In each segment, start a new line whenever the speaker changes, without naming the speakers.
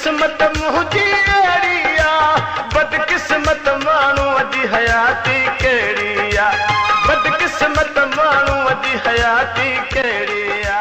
बदकिस्मत मुझी अड़िया, बदकिस्मत मानू अजी हयाती केड़िया, बदकिस्मत मानू अजी हयाती केड़िया।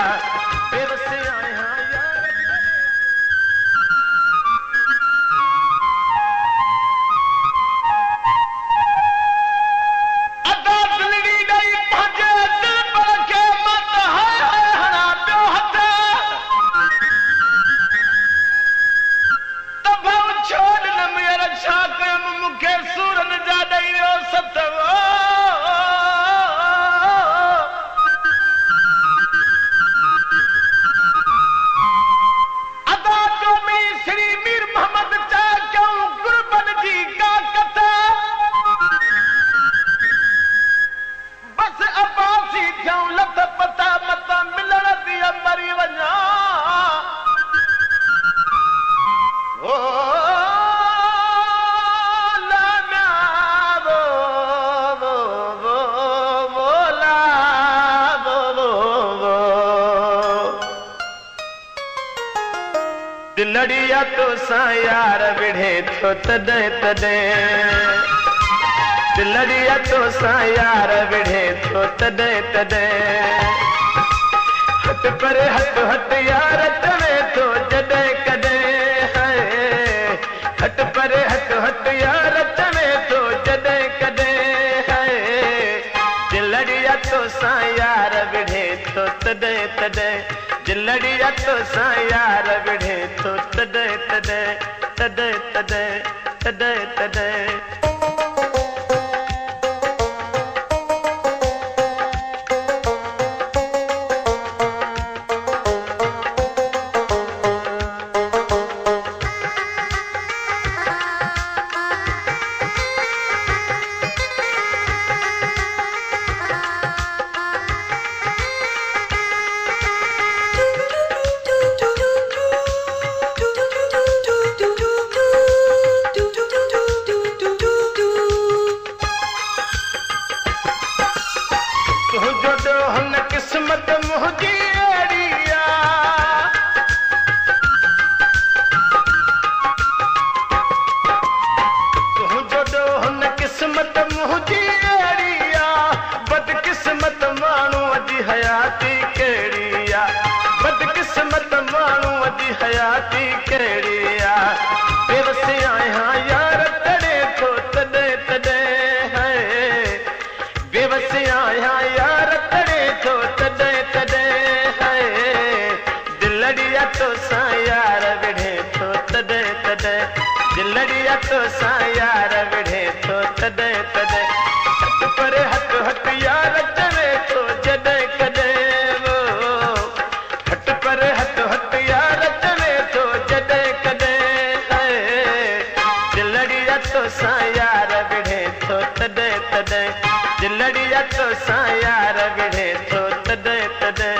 दिलड़िया तो सा यार विढ़े तो तदे तदे, दिलड़िया तो सा यार विढ़े तो तदे तदे, हट पर हट हट यार तवे तो जदे कदे है, हट पर हट हट यार तवे तो जदे कदे है। दिलड़िया तो सा यार विढ़े तो तदे तदे, दिलड़िया तो सा यार विढ़े तो तदे तदे तदे तदे तदे तदे। किस्मत मुझी अड़िया, तुझो डोहन किस्मत मुझी अड़िया, बदकिस्मत मानू अजी हयाती केड़िया, बदकिस्मत मानू अजी हयाती केड़िया। बेवसिया यहाँ यार तड़े तो तदे तदे है, बेवसिया यहाँ यार तो तदे तदे है। दिलड़िया तो सा यार विढ़े तो तदे तदे, दिलड़िया तो सा यार विढ़े तो तदे तदे, हट पर हट हट यार तवे तो जदे कदे वो, हट पर हट हट यार तवे तो जदे कदे है। दिलड़िया तो सा यार विढ़े तो तदे तदे, दिलड़िया तो सा यार विढ़े तो तदे तदे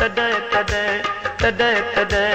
तदे तदे तदे तदे।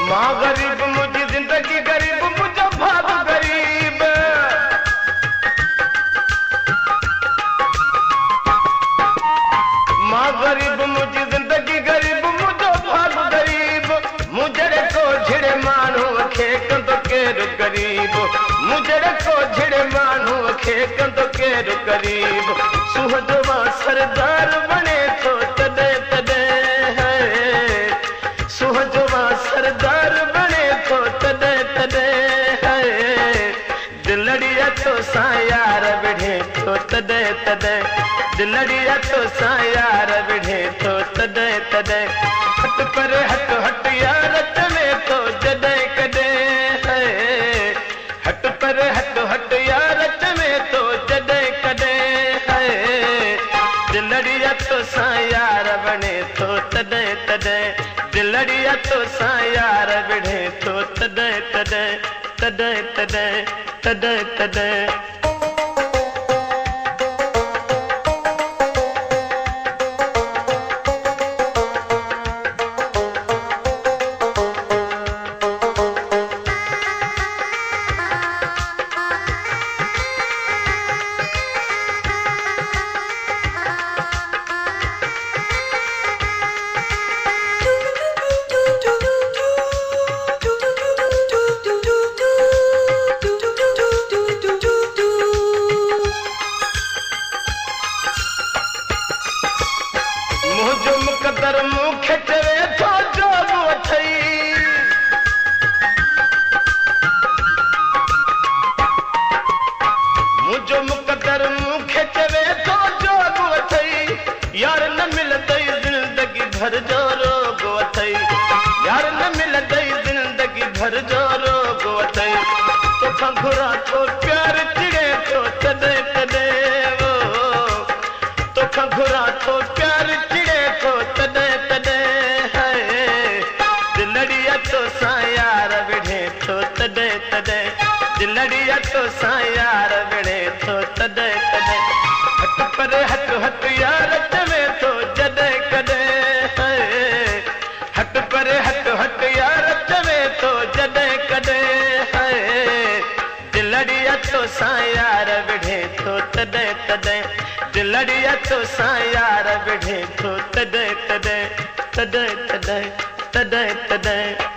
माँ गरीब मुझी जिंदगी गरीब मुझे भाग गरीब, माँ गरीब मुझी जिंदगी गरीब मुझे भाग गरीब। मुझे को झिड़े मानू खे कंदो केरु गरीब, मुझे को झिड़े मानू खे कंदो केरु गरीब। सुहजवा सरदार बने तो तदे तदे है, सुहजवा सरदार बने तो तदे तदे है। दिलड़िया तो सा यार विढ़े तो तदे तदे, दिलड़िया तो सा यार विढ़े तो तदे तदे, हट पर हट हट यार तवे तो जदे कदे है, हट पर हट हट यार तवे तो जदे कदे है। दिलड़िया तो सा यार बणे थो तॾहिं तॾहिं दिलड़िया तो सां यार विढ़े थो तॾहिं तॾहिं तॾहिं तॾहिं तॾहिं तॾहिं मुझो मुक़दर मूंखे चवे थो जो अथई मुझो मुक़दर मूंखे चवे थो जो अथई यार न मिलंदई ज़िंदगी भर जो रोग अथई यार न मिलंदई ज़िंदगी भर जो रोग अथई तोखां घुरां थो प्यार चिड़े थो तॾहिं तॾहिं तोखां घुरां थो प्यार चिड़े थो तॾहिं तॾहिं है दिलड़िया तो सां यार विढ़े थो तॾहिं तॾहिं दिलड़िया तो सां यार विढ़े थो तॾहिं तॾहिं हट परे हट हट यार चवे थो जॾहिं कॾहिं है हट परे हट हट यार चवे थो जॾहिं कॾहिं है दिलड़िया तो सां यार विढ़े थो तॾहिं तॾहिं दिलड़िया तो सां यार विढ़े थो तॾहिं तॾहिं तॾहिं तॾहिं तॾहिं तॾहिं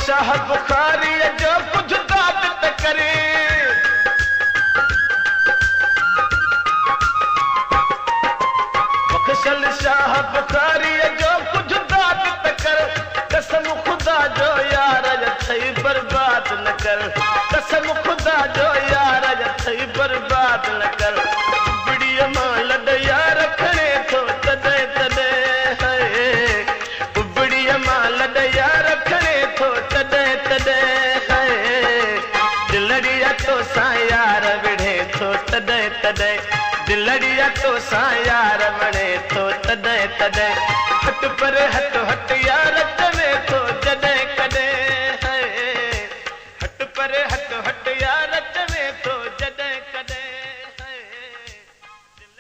शाह बुखारी जो कुछ दाद त करे बख्शल शाह बुखारी जो कुछ दाद त कर कसम खुदा जो यार थई बर्बाद न कर कसम खुदा जो यार थई बर्बाद न कर बिड़ीअ मां लॾया रखणे थो तॾहिं तॾहिं है बिड़ीअ मां लॾया रखणे थो तॾहिं तॾहिं है दिलड़िया तो सां यार विढ़े थो तॾहिं तॾहिं दिलड़िया तो सां यार वणे थो तॾहिं तॾहिं हट परे हट